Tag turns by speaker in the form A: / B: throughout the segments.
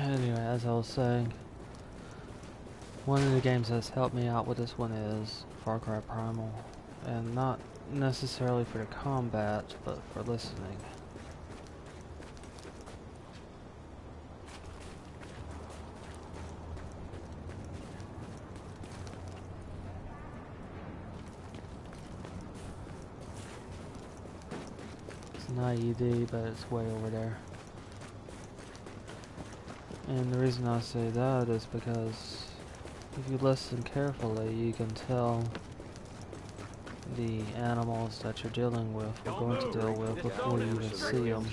A: Anyway, as I was saying, one of the games that's helped me out with this one is Far Cry Primal, and not necessarily for the combat, but for listening. It's an IED, but it's way over there. And the reason I say that is because if you listen carefully, you can tell the animals that you're dealing with or going to deal with before you even see them.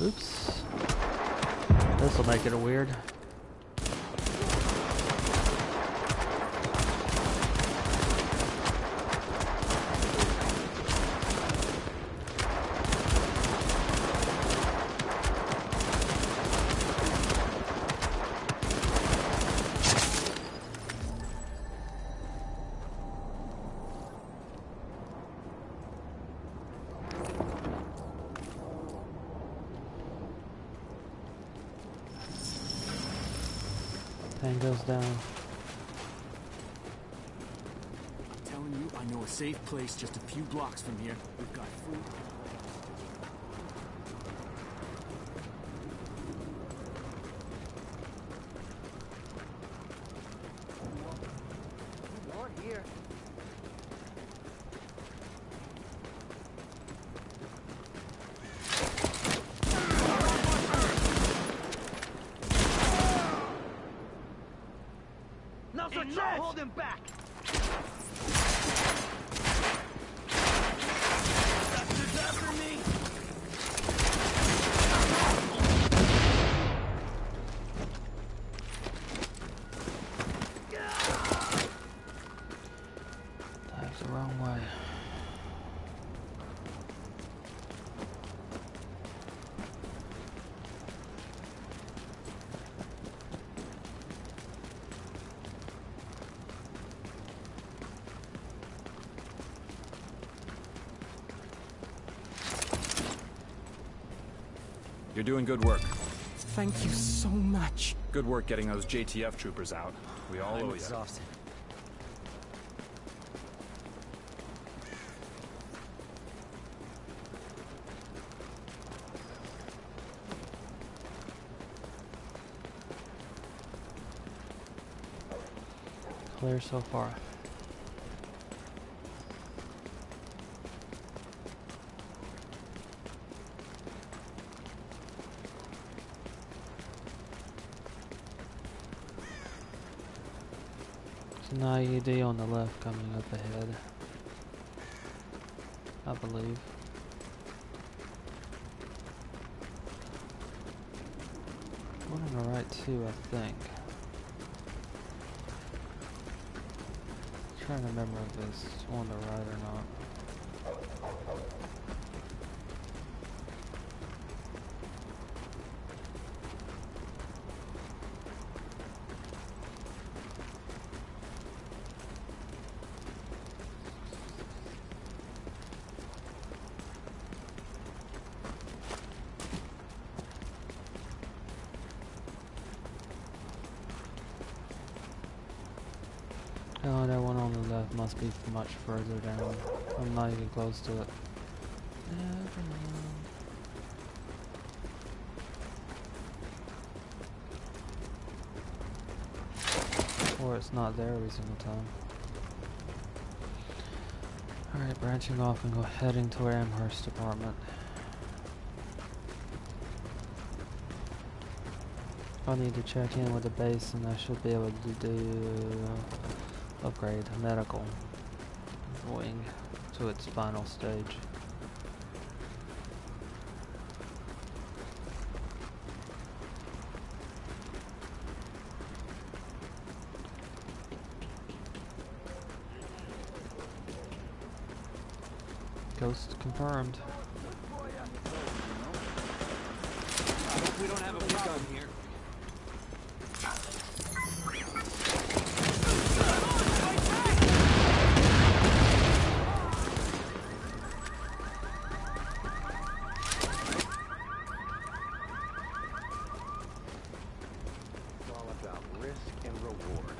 A: Oops. This'll make it weird. Thing goes down.
B: I'm telling you, I know a safe place just a few blocks from here. We've got food.
C: Here. No, hold him back! Bastards after me!
A: That's the wrong way.
D: You're doing good work.
B: Thank you so much.
D: Good work getting those JTF troopers out. We all owe you.
B: Exhausted.
A: Clear so far. There's an IED on the left coming up ahead, I believe. One on the right too, I think. Trying to remember if it's on the right or not. Oh, that one on the left must be much further down. I'm not even close to it. Never mind. Or it's not there every single time. Alright, branching off and heading to Amherst apartment. I need to check in with the base and I should be able to do upgrade medical wing to its final stage. Ghost confirmed.
B: I hope we don't have a problem here.
E: It's all about risk and reward.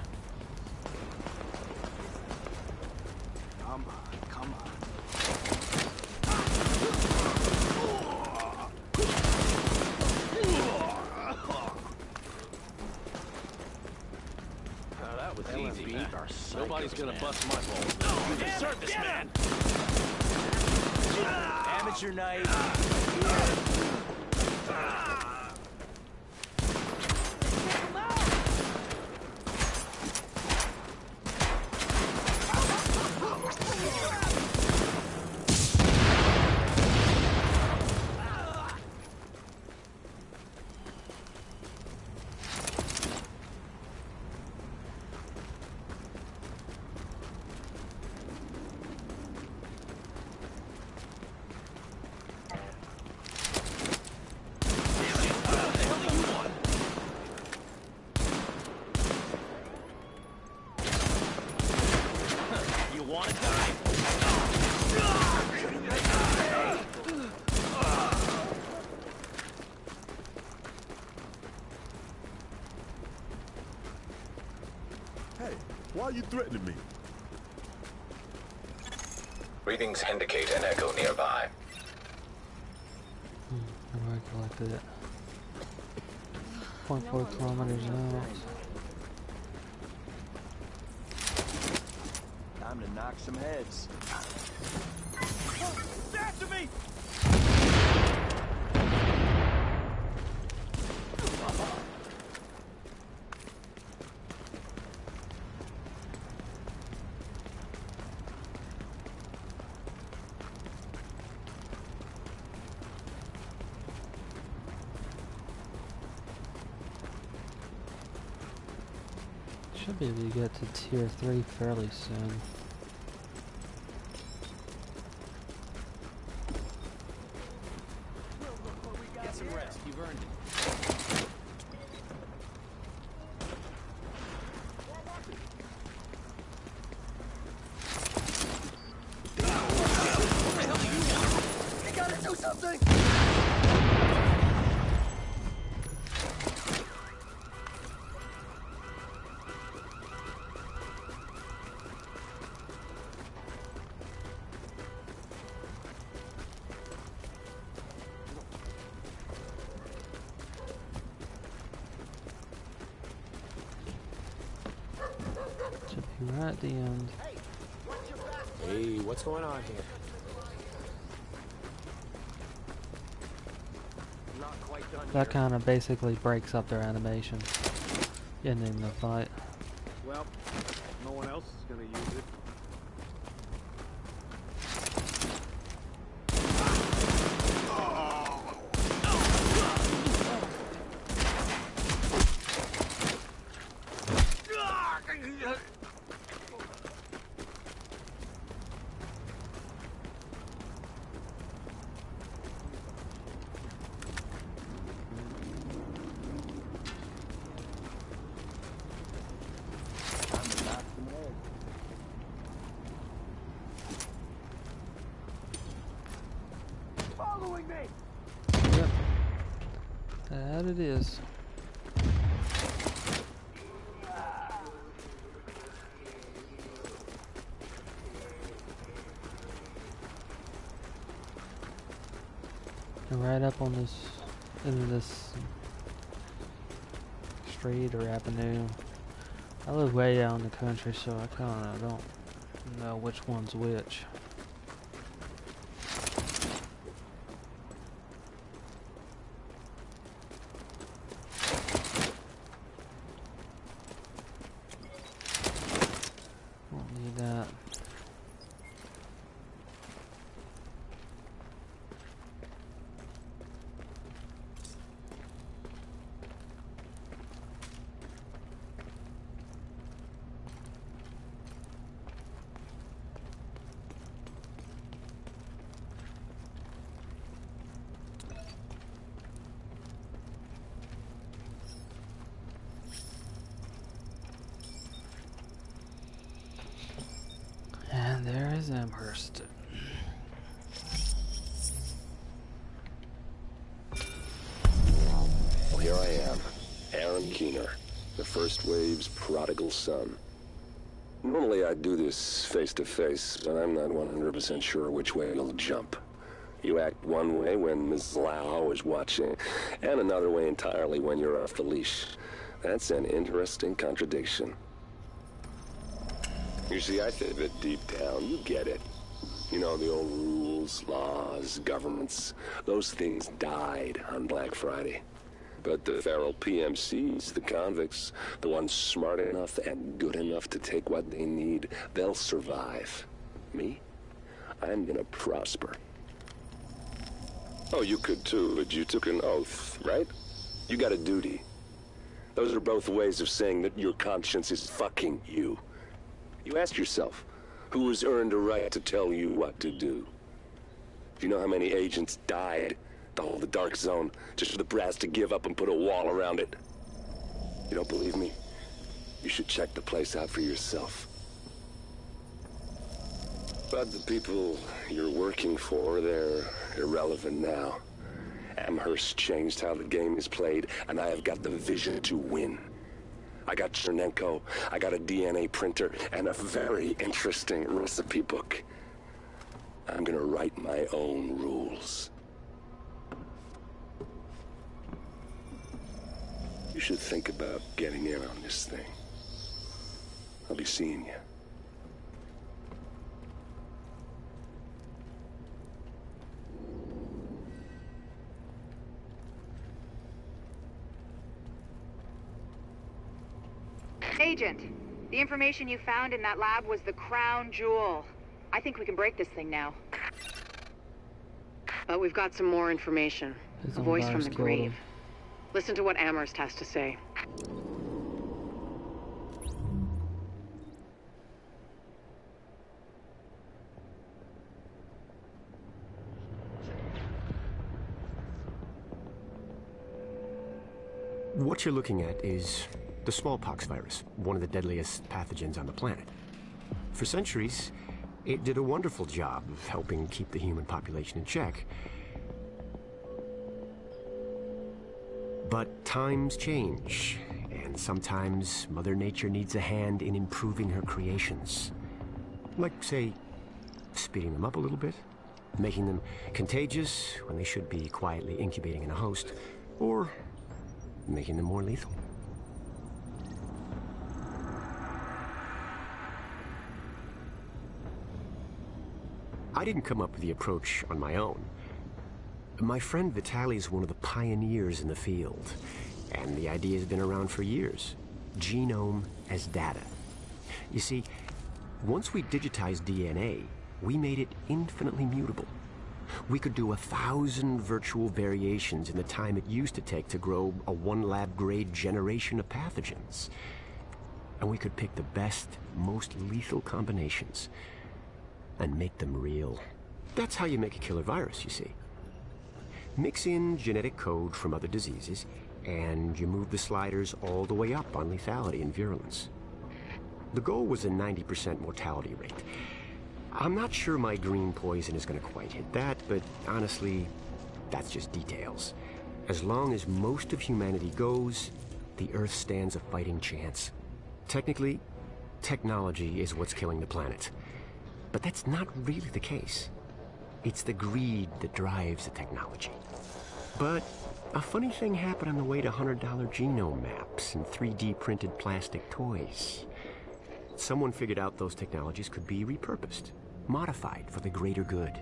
E: Come on, come on.
B: That was easy.
E: Nobody's gonna bust my balls.
B: You deserve this, man. Amateur night. Want to die?
F: Hey, why are you threatening me?
G: Readings indicate an echo nearby.
A: I collected it. 0.4 kilometers out.
B: Time to knock some heads.
C: After me!
A: Should be able to get to tier 3 fairly soon.
B: Get some rest. You've earned it.
C: You gotta do something!
A: Should be right at the end.
E: Hey, what's going on here?
B: Not quite done
A: That kind of basically breaks up their animation, ending the fight.
E: Well, no one else is gonna use it.
C: Following me!
A: Yep. That it is. And right up on this, into this street or avenue. I live way out in the country, so I kind of don't know which one's which. need that. And there is Amherst.
H: Well, here I am, Aaron Keener, the First Wave's prodigal son. Normally I'd do this face-to-face, but I'm not 100% sure which way you'll jump. You act one way when Ms. Lau is watching, and another way entirely when you're off the leash. That's an interesting contradiction. You see, I think that deep down, you get it. You know, the old rules, laws, governments, those things died on Black Friday. But the feral PMCs, the convicts, the ones smart enough and good enough to take what they need, they'll survive. Me? I'm gonna prosper. Oh, you could too, but you took an oath, right? You got a duty. Those are both ways of saying that your conscience is fucking you. You ask yourself, who has earned a right to tell you what to do? Do you know how many agents died to hold the Dark Zone just for the brass to give up and put a wall around it? You don't believe me? You should check the place out for yourself. But the people you're working for, they're irrelevant now. Amherst changed how the game is played, and I have got the vision to win. I got Chernenko, I got a DNA printer, and a very interesting recipe book. I'm gonna write my own rules. You should think about getting in on this thing. I'll be seeing you.
I: Agent, the information you found in that lab was the crown jewel. I think we can break this thing now. But we've got some more information. A voice from the grave. Listen to what Amherst has to say.
J: What you're looking at is the smallpox virus, one of the deadliest pathogens on the planet. For centuries, it did a wonderful job of helping keep the human population in check. But times change, and sometimes Mother Nature needs a hand in improving her creations. Like, say, speeding them up a little bit, making them contagious when they should be quietly incubating in a host, or making them more lethal. I didn't come up with the approach on my own. My friend Vitaly is one of the pioneers in the field, and the idea has been around for years. Genome as data. You see, once we digitized DNA, we made it infinitely mutable. We could do 1,000 virtual variations in the time it used to take to grow a one-lab-grade generation of pathogens. And we could pick the best, most lethal combinations and make them real. That's how you make a killer virus, you see. Mix in genetic code from other diseases, and you move the sliders all the way up on lethality and virulence. The goal was a 90% mortality rate. I'm not sure my green poison is going to quite hit that, but honestly, that's just details. As long as most of humanity goes, the Earth stands a fighting chance. Technically, technology is what's killing the planet. But that's not really the case. It's the greed that drives the technology. But a funny thing happened on the way to $100 genome maps and 3D printed plastic toys. Someone figured out those technologies could be repurposed, modified for the greater good.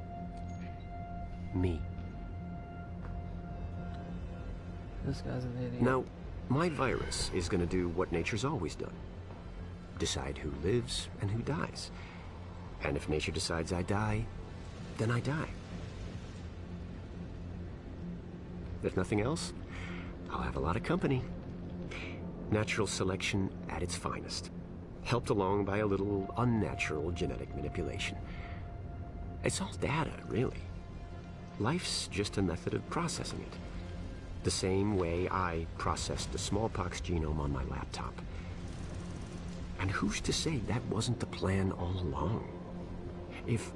J: Me.
A: This guy's an idiot.
J: Now, my virus is going to do what nature's always done. decide who lives and who dies. And if nature decides I die, then I die. If nothing else, I'll have a lot of company. Natural selection at its finest, helped along by a little unnatural genetic manipulation. It's all data, really. Life's just a method of processing it. The same way I processed the smallpox genome on my laptop. And who's to say that wasn't the plan all along? If,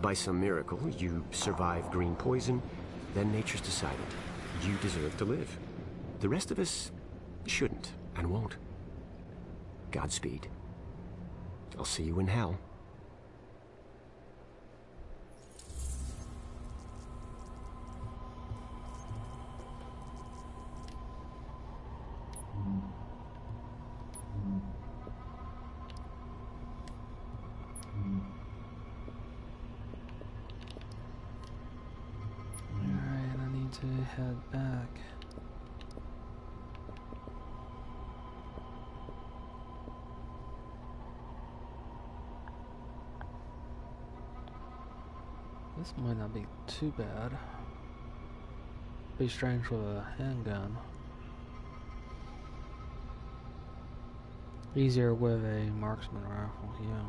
J: by some miracle, you survive green poison, then nature's decided you deserve to live. The rest of us shouldn't and won't. Godspeed. I'll see you in hell.
A: Alright, I need to head back. This might not be too bad. Be strange with a handgun. Easier with a marksman rifle, yeah.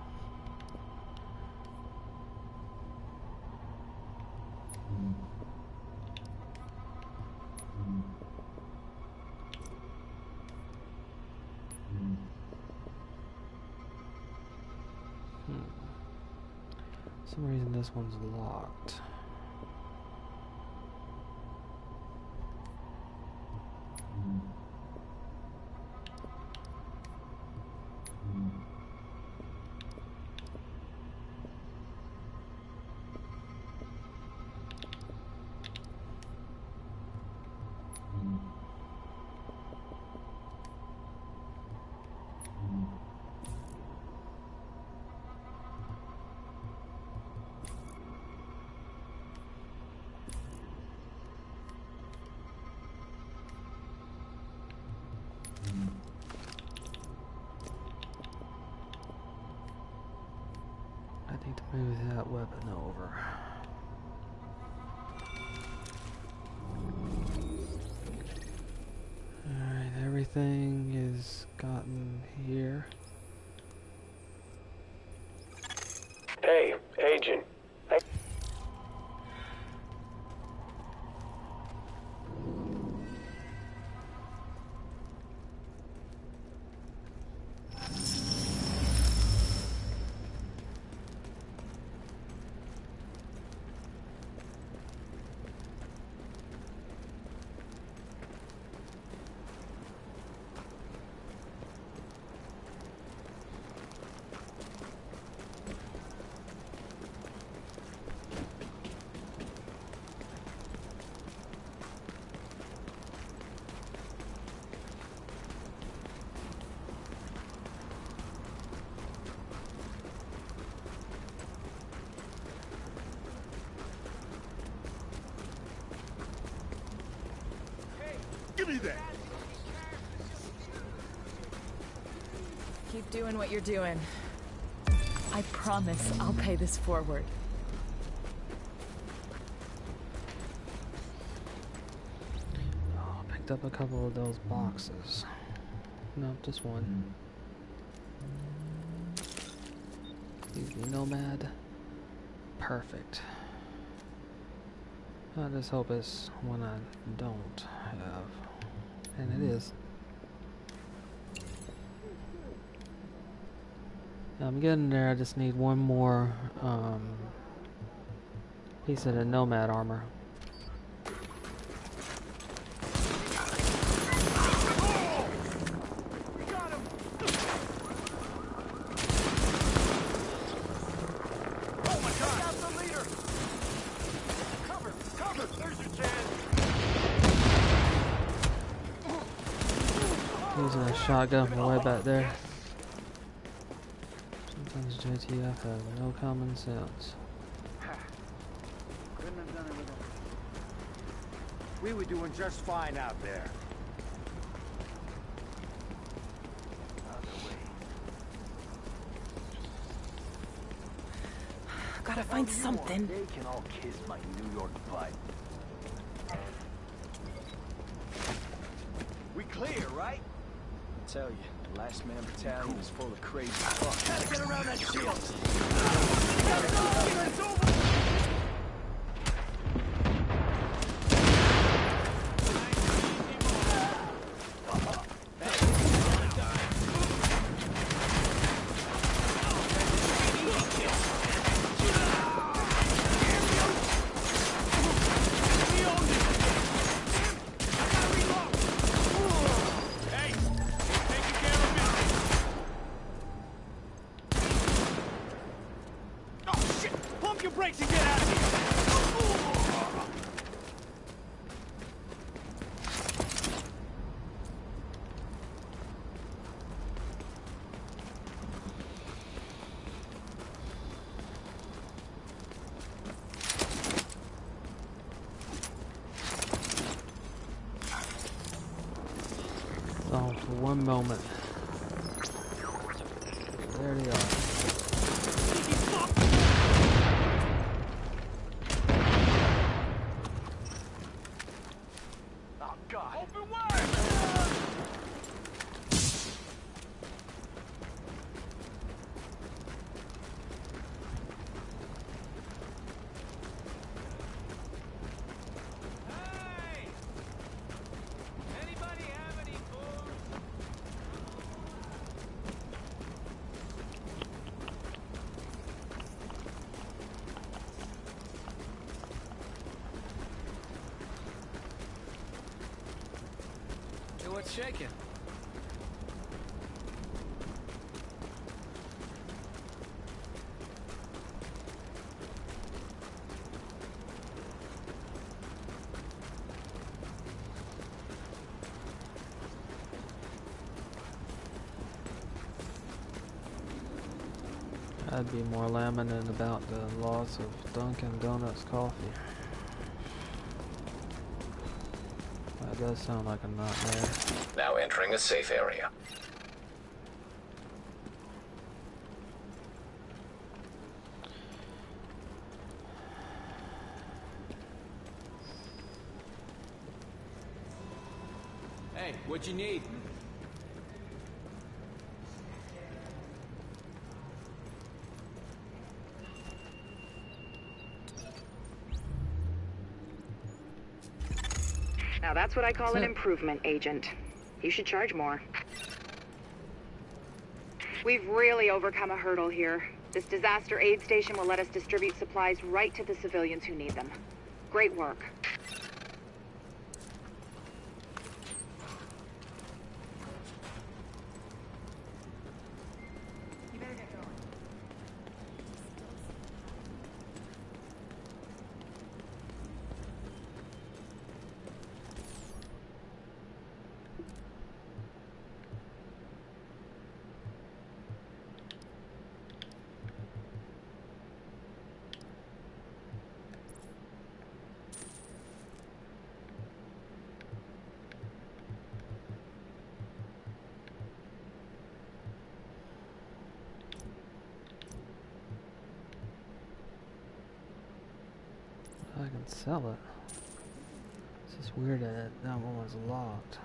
A: For some reason this one's locked. I need to move that weapon over. Alright, everything is gotten here.
J: Hey, Agent.
F: Give me that!
K: Keep doing what you're doing. I promise I'll pay this forward.
A: Oh, picked up a couple of those boxes. No, just one. Excuse me, Nomad. Perfect. I just hope it's one I don't have. And it is. I'm getting there, I just need one more piece of the Nomad armor. Using a shotgun from way back there. Sometimes JTF have no common sense.
C: Couldn't have done it without. We were doing just fine out there. Other way.
L: Gotta find something.
C: They can all kiss my New York butt. We clear, right? I tell you, the last man battalion is full of crazy fuck. Gotta get around that shield. It's over.
A: Oh, for one moment. There they are.
C: Oh, God. Open wide!
B: What's shaking?
A: I'd be more lamenting about the loss of Dunkin' Donuts coffee. That does sound like a nightmare.
G: Now entering a safe area.
B: Hey, what you need?
I: Now that's what I call an improvement, Agent. You should charge more. We've really overcome a hurdle here. This disaster aid station will let us distribute supplies right to the civilians who need them. Great work.
A: I can sell it. It's just weird that that one was locked.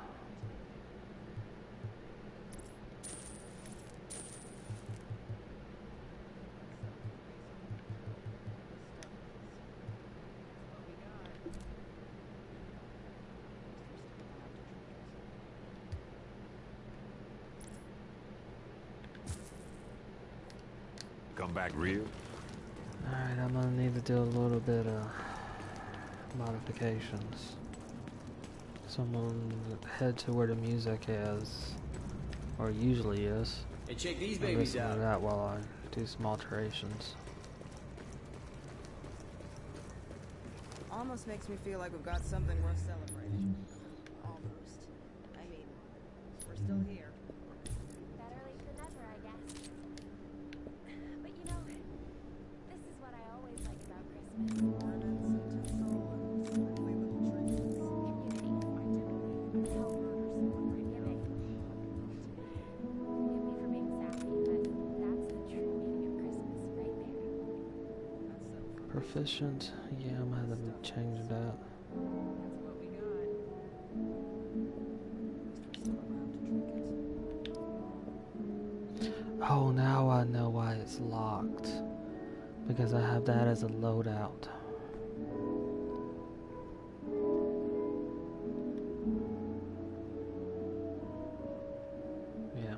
F: Come back real?
A: Alright, I'm gonna need to do a little bit of modifications. So I'm gonna head to where the music is, or usually is.
B: Hey, check these
A: I'll
B: babies
A: listen
B: out.
A: to that while I do some alterations.
L: Almost makes me feel like we've got something worth celebrating. Almost. I mean, we're still here.
M: Better late than never, I guess. But you know, this is what I always like about Christmas.
L: Ornaments and tinsel and sparkly little trinkets.
M: Community. Help murder someone for giving. Forgive me for being sappy, but that's the true meaning of Christmas right there.
A: Proficient. Yeah, I'm gonna have to change that.
L: That's what we got. At least we're still allowed to drink it.
A: Oh, now I know why it's locked. Because I have that as a loadout. Yeah.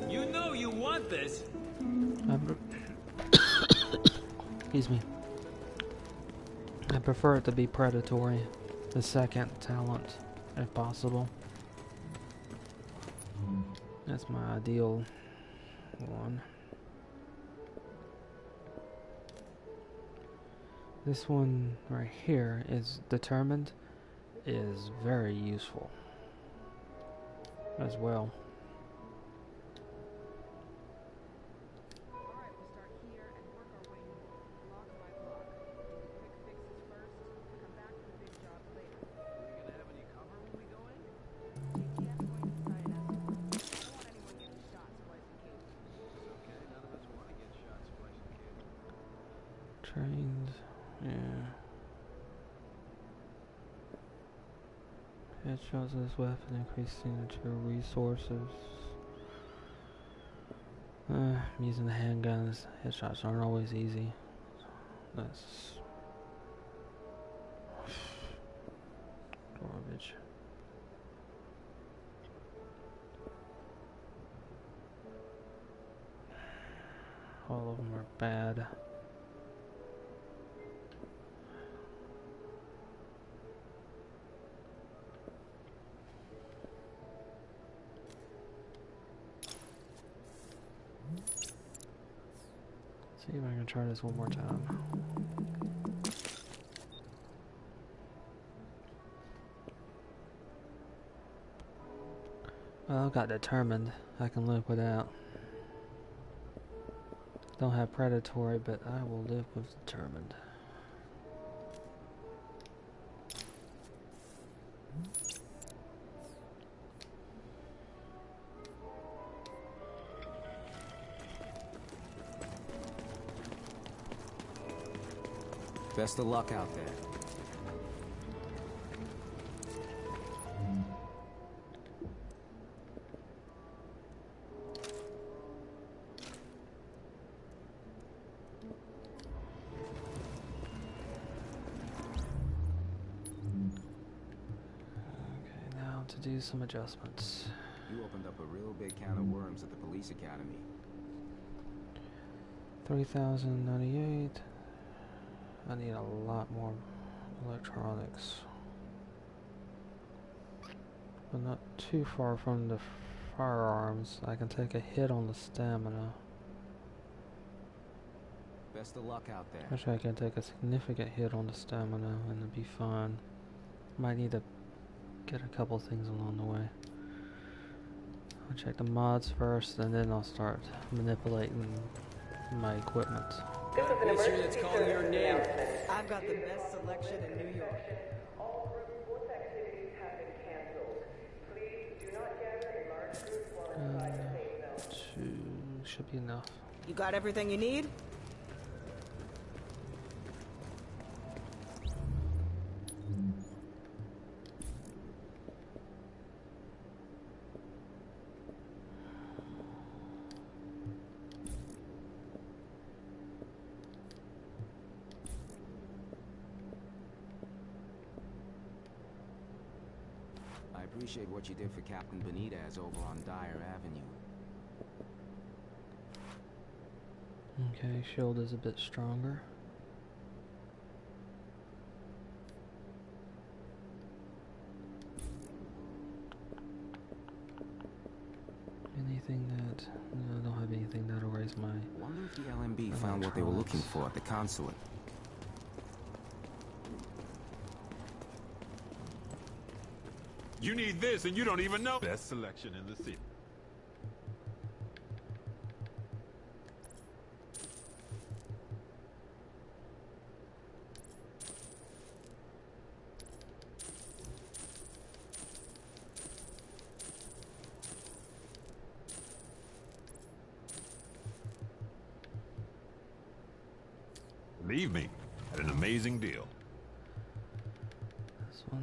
C: You know you want this.
A: Excuse me. I prefer it to be predatory, the second talent, if possible. That's my ideal one. This one right here is determined, is very useful as well.
L: Alright, we'll start here and work our way block by block. Quick fixes first, come back to the big job later.
C: Are we gonna have any cover when we go in?
L: JTF's going to sign us. I don't want anyone getting shot splicing cables.
C: It's okay, none of us want to get shot splicing cable.
A: Trained, yeah. Headshots of this weapon increase signature resources. I'm using the handguns. Headshots aren't always easy. That's garbage. All of them are bad. See if I can try this one more time. Well, I got determined. I can live without. Don't have predatory, but I will live with determined.
C: Best of luck out there.
A: Okay, now to do some adjustments.
C: You opened up a real big can of worms at the police academy.
A: 3,098. I need a lot more electronics. But not too far from the firearms. I can take a hit on the stamina.
C: Best of luck out there.
A: Actually, I can take a significant hit on the stamina and it'll be fine. Might need to get a couple things along the way. I'll check the mods first and then I'll start manipulating my equipment.
L: This is an emergency that's calling your name. I've got the best selection in New York.
N: All group sports activities have been canceled. Please do not gather in large groups while inside the safe zone.
A: 2 should be enough.
L: You got everything you need?
O: I appreciate what you did for Captain Benitez over on Dyer Avenue.
A: Okay, shield is a bit stronger. Anything that... No, I don't have anything that'll raise my...
O: Wonder if the LMB found what they were looking for at the consulate.
F: You need this and you don't even know. Best selection in the city. Believe me, had an amazing deal.
A: This one...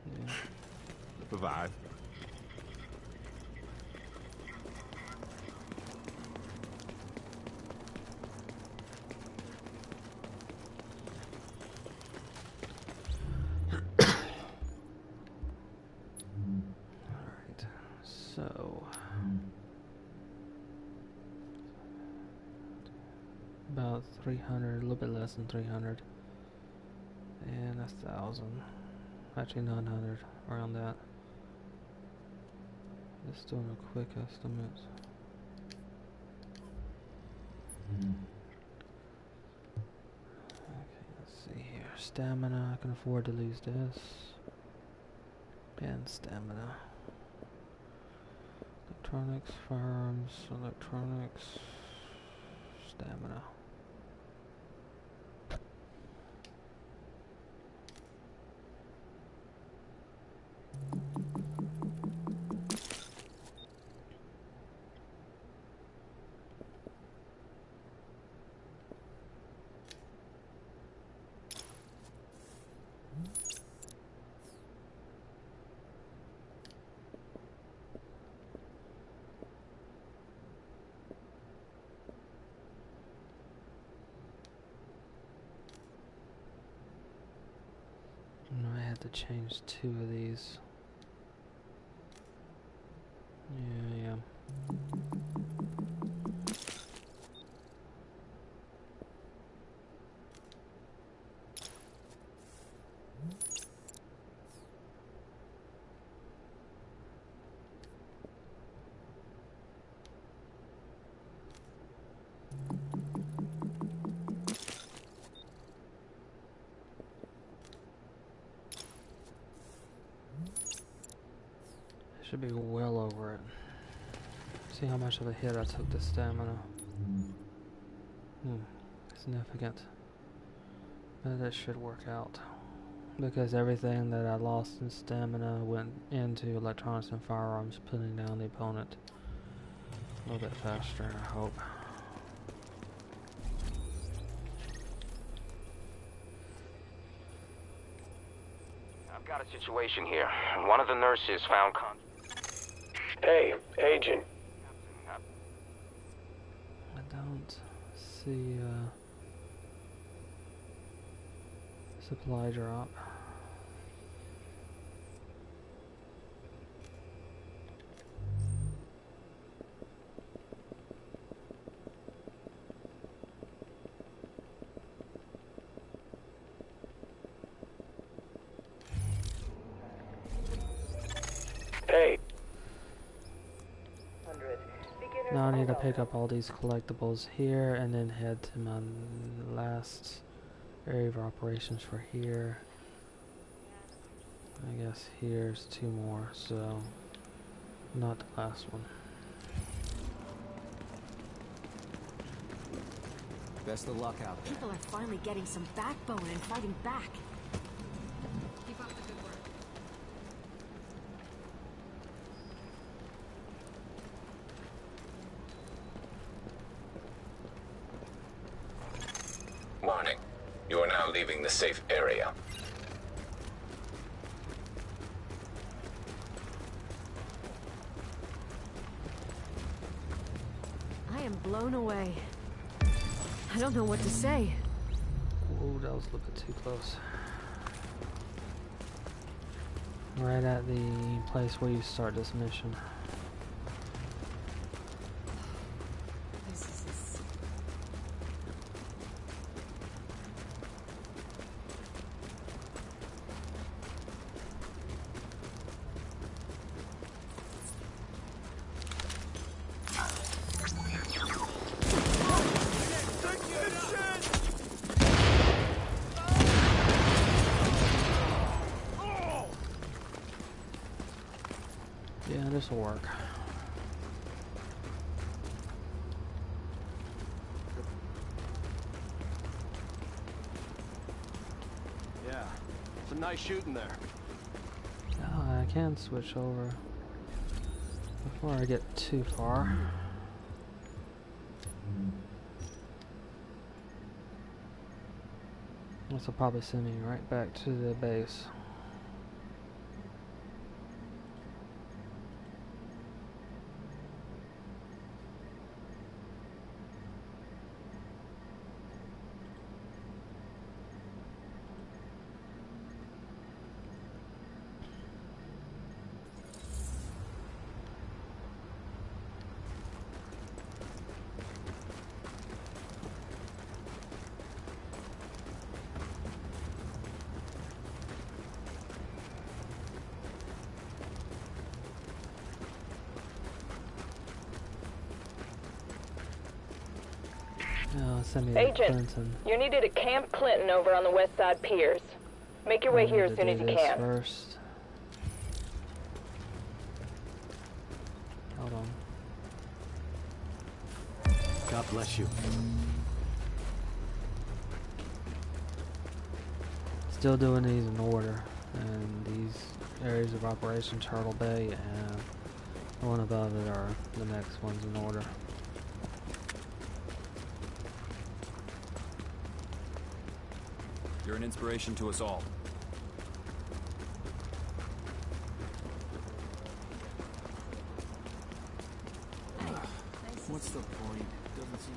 A: Yeah.
F: Survive.
A: Alright, so... About 300, a little bit less than 300. And 1,000. Actually 900, around that. Just doing a quick estimate. Okay, let's see here. Stamina, I can afford to lose this. And stamina. Electronics, firearms, electronics, stamina. I had to change 2 of these. Yeah. Should be well over it. See how much of a hit I took to stamina. Significant. But that should work out. Because everything that I lost in stamina went into electronics and firearms, putting down the opponent a little bit faster, I hope.
P: I've got a situation here. One of the nurses found
H: Hey, Agent.
A: I don't see supply drop.
H: Hey.
A: Now I need to pick up all these collectibles here and then head to my last area of operations for here. I guess here's 2 more, so not the last one.
O: Best of luck out there.
K: People are finally getting some backbone and fighting back.
L: Keep up the good work.
G: Warning. You are now leaving the safe area.
K: I am blown away. I don't know what to say.
A: Oh, that was looking too close. Right at the place where you start this mission. Yeah, this will work.
C: Yeah, some nice shooting there.
A: Oh, I can switch over before I get too far. This will probably send me right back to the base. Send me
K: Agent,
A: Clinton.
K: you're needed at Camp Clinton over on the West Side Piers. Make your way here as soon as you can.
A: First. Hold on.
J: God bless you.
A: Still doing these in order, and these areas of operation, Turtle Bay and the one above it, are the next ones in order.
D: You're an inspiration to us all.
B: What's the point? Doesn't seem...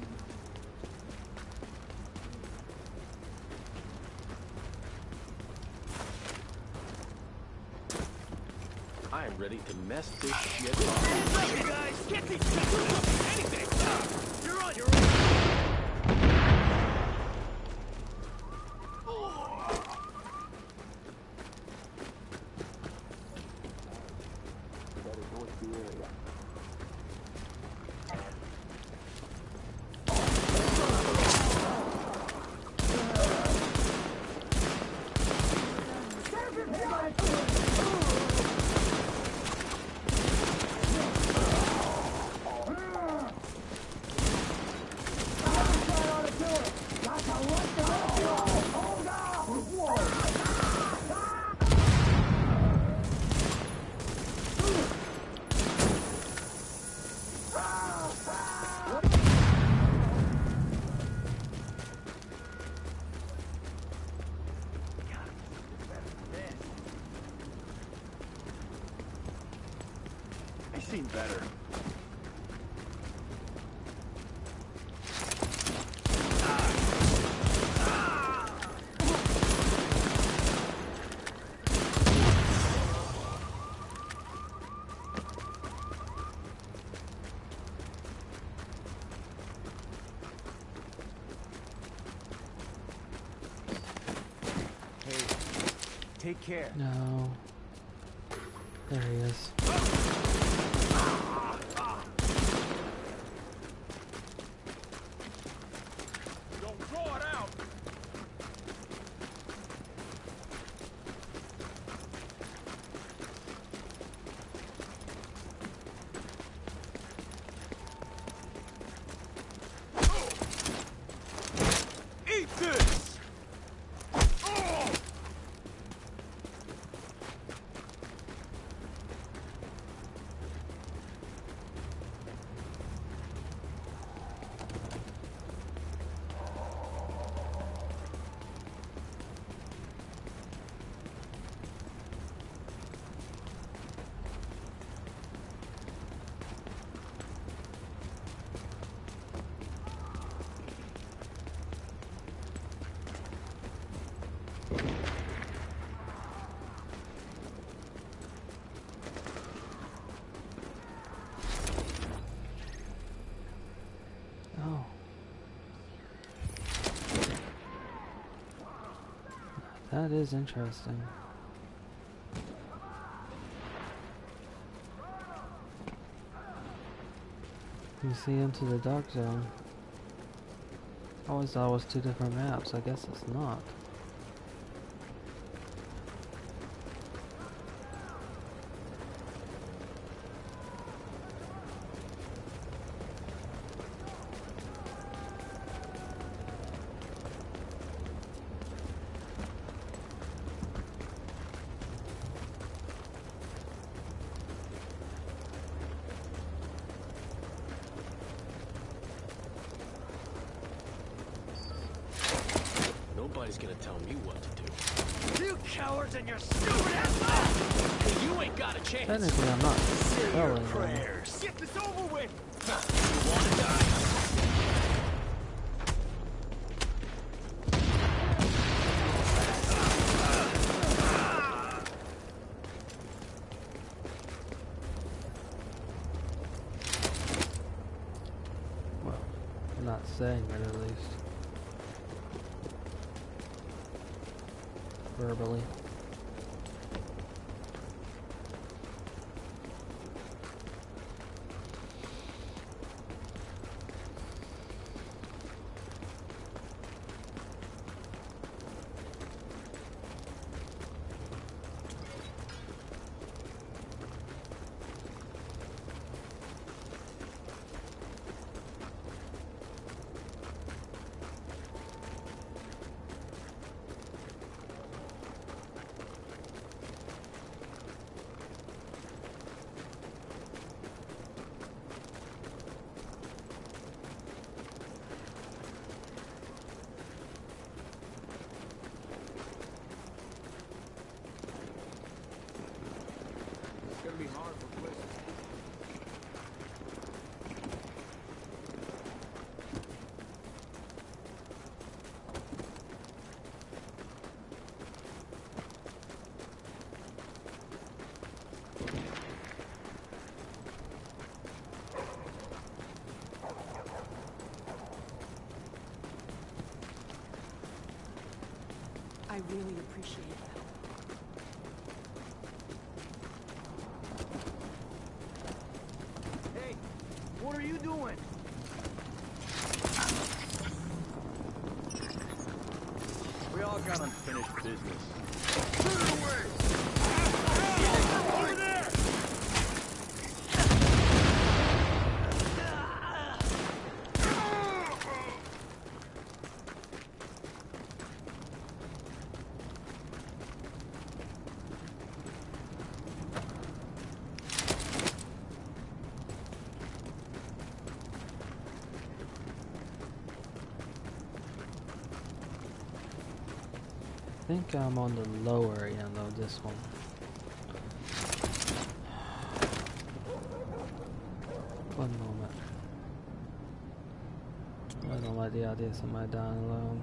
C: I am ready to mess this shit up.
B: Hands up, you guys! Get these people up! Anything! You're on your own!
C: I seen better.
J: Take care.
A: No. There he is.
F: Don't draw it out.
C: Eat this!
A: That is interesting. You see into the dark zone. I always thought it was two different maps. I guess it's not.
C: Nobody's gonna tell me what to do.
B: You cowards and your stupid ass!
C: You ain't got a chance.
A: Technically, I'm not telling them.
C: Prayers.
B: Get this over with!
C: You wanna die?
A: Well, I'm not saying it at least. Verbally.
E: It's gonna be hard for places.
K: I really appreciate that.
B: Hey, what are you doing?
C: We all got unfinished business.
B: Over there!
A: I think I'm on the lower end of this one. One moment. I don't like the idea of somebody dying alone.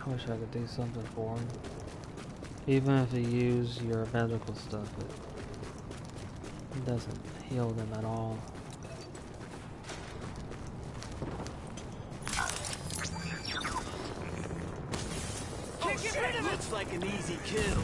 A: I wish I could do something for him. Even if you use your medical stuff, it doesn't heal them at all.
C: Looks like an easy kill.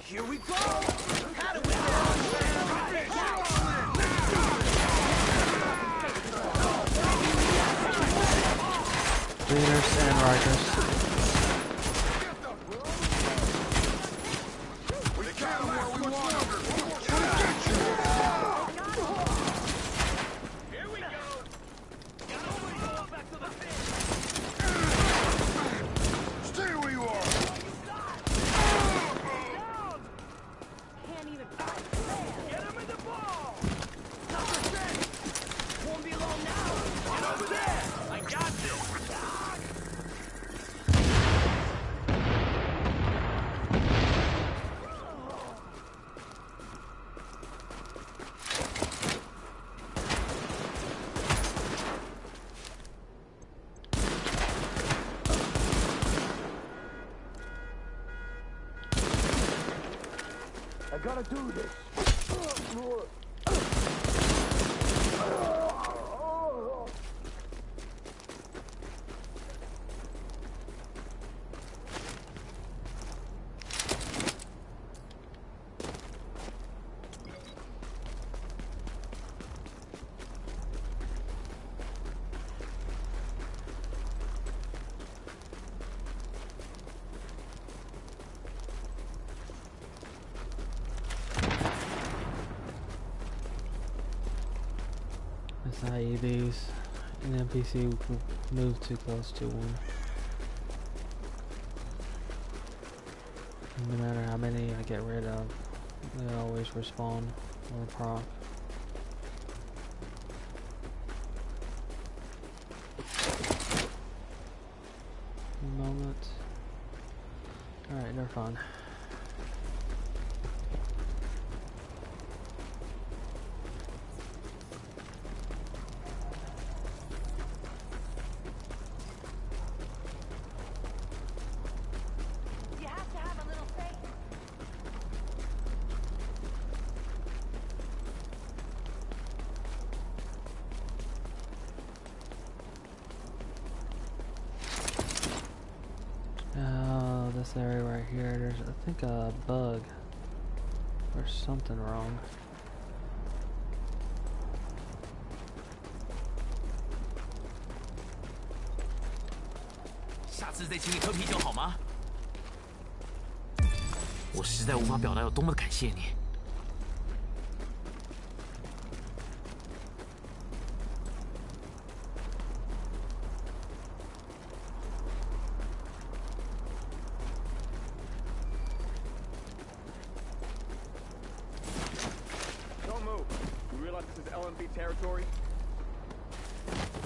B: Here we go! How do we
A: Cleaners and Rikers.
B: Get him in the ball! I gotta do this.
A: It's IEDs. An NPC will move too close to one. No matter how many I get rid of, they always respawn or proc. Moment. Alright, they're fine.
M: You have to have a little faith.
A: Oh, this area right here, there's I think a bug or something wrong.
B: 下次再请你喝啤酒好吗？我实在无法表达有多么的感谢你。Don't move. You realize this is LMB territory?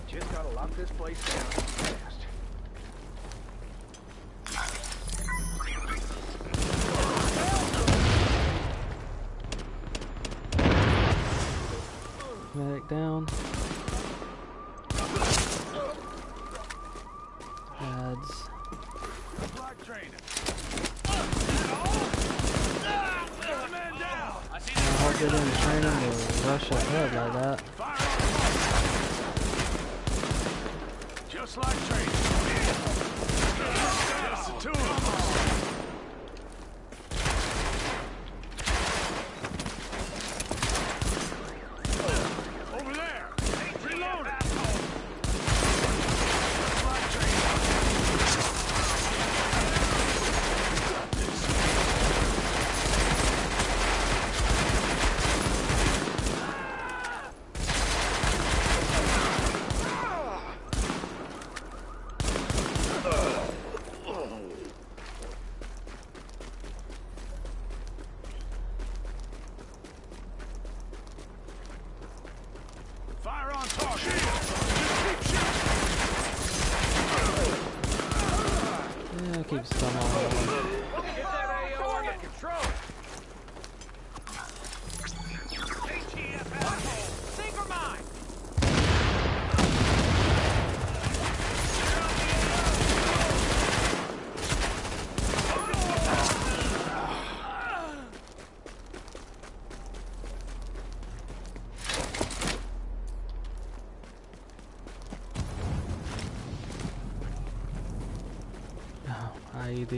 B: Just gotta lock this place down fast.
A: Medic down. Ads. I'll get in training to rush ahead like that.
B: Just like training. Just the two of them. Over there. Reload it. Just like training. Fire on target.
A: Yeah, keep stun all over.
B: Get that AO under control. ATF asshole. Sink or mine.
A: IED.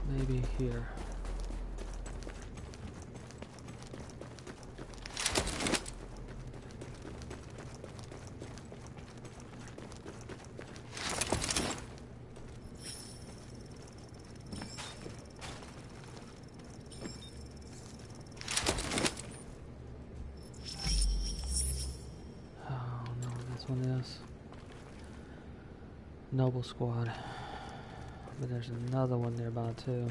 A: Maybe here. One is Noble Squad, but there's another one nearby too.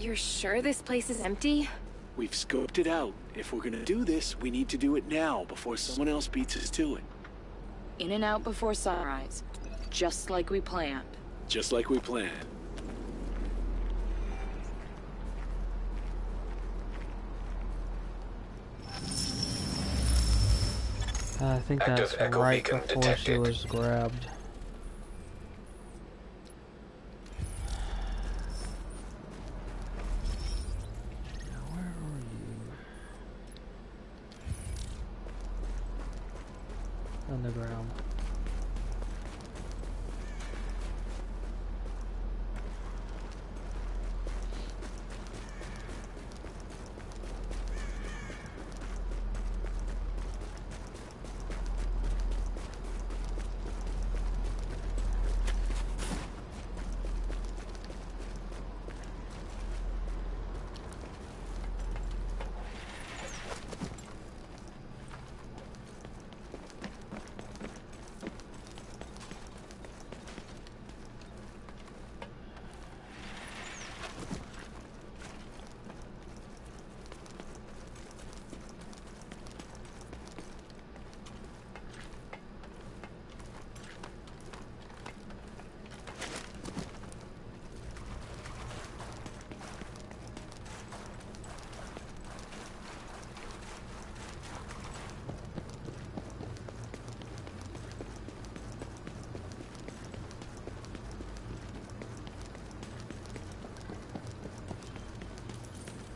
Q: You're sure this place is empty?
R: We've scoped it out. If we're gonna do this, we need to do it now, before someone else beats us to it.
K: In and out before sunrise. Just like we planned.
R: Just like we planned.
A: I think that's right before she was grabbed. Underground.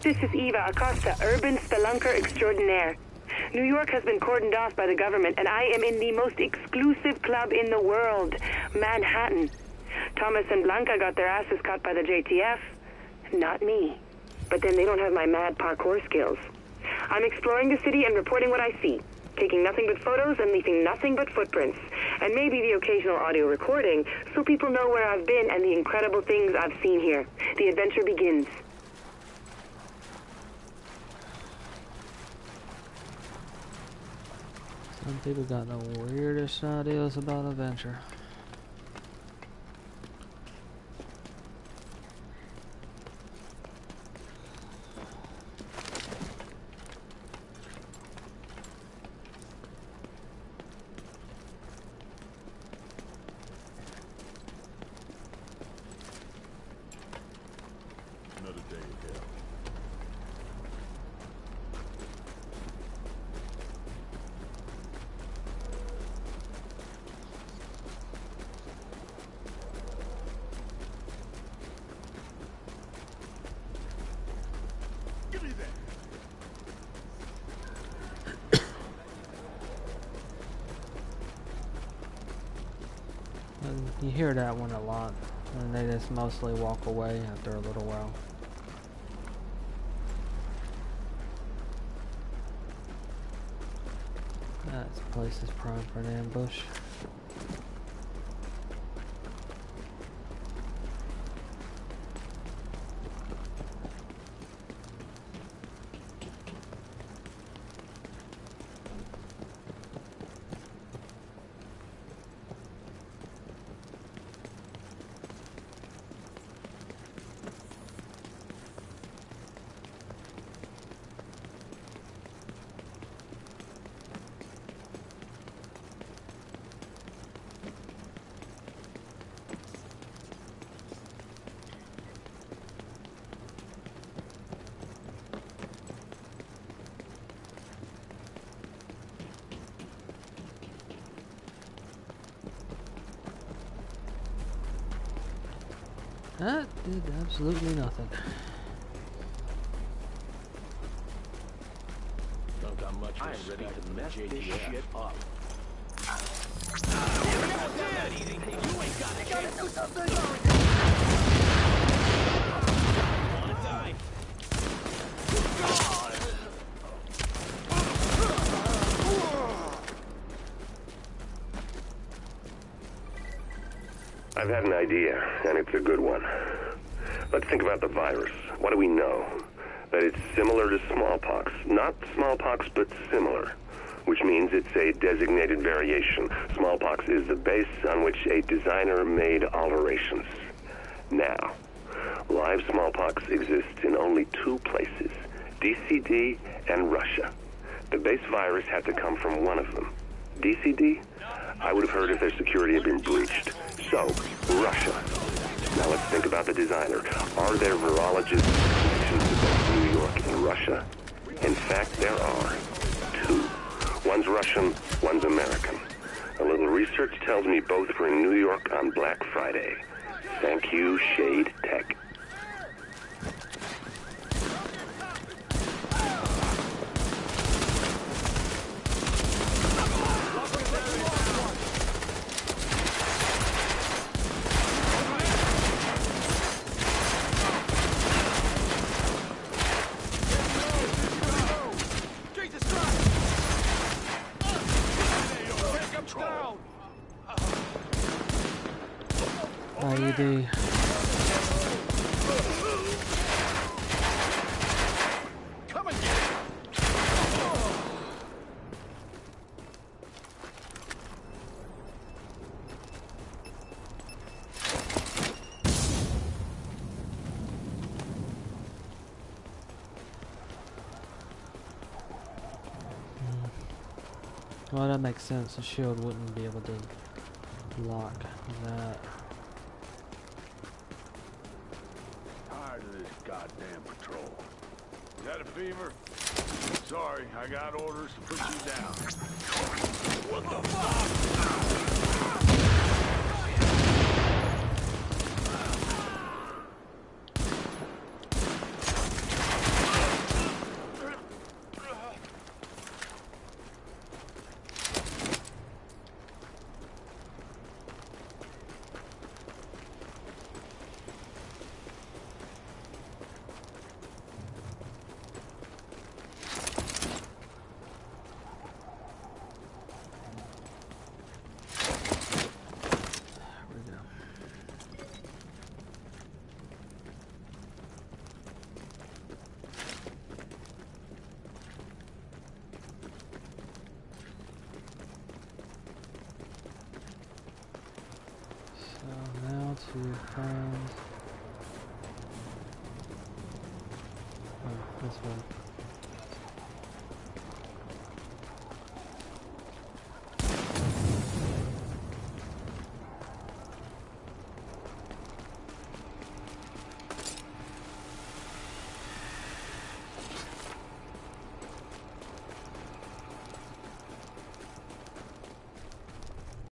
S: This is Eva Acosta, urban spelunker extraordinaire. New York has been cordoned off by the government, and I am in the most exclusive club in the world, Manhattan. Thomas and Blanca got their asses cut by the JTF. Not me. But then they don't have my mad parkour skills. I'm exploring the city and reporting what I see, taking nothing but photos and leaving nothing but footprints, and maybe the occasional audio recording, so people know where I've been and the incredible things I've seen here. The adventure begins.
A: Some people got the weirdest ideas about adventure.
F: Another day of hell. Give me that.
A: And you hear that one a lot, and they just mostly walk away after a little while. This place is prime for an ambush. That did absolutely nothing.
R: Don't got much I am ready to mess this shit up.
B: You ain't got it. Gotta do something. Wanna die?
H: I've had an idea, and it's a good one. Let's think about the virus. What do we know? That it's similar to smallpox. Not smallpox, but similar. Which means it's a designated variation. Smallpox is the base on which a designer made alterations. Now, Live smallpox exists in only two places, DCD and Russia. The base virus had to come from one of them. DCD? I would have heard if their security had been breached. So, Russia. Now let's think about the designer. Are there virologists connections to both New York and Russia? In fact, there are. Two. One's Russian, one's American. A little research tells me both were in New York on Black Friday. Thank you, Shade Tech.
A: IED. Well, that makes sense. The shield wouldn't be able to lock that.
F: Tired of this goddamn patrol. Is that a fever? Sorry, I got orders to put you down. What the fuck? To find this one.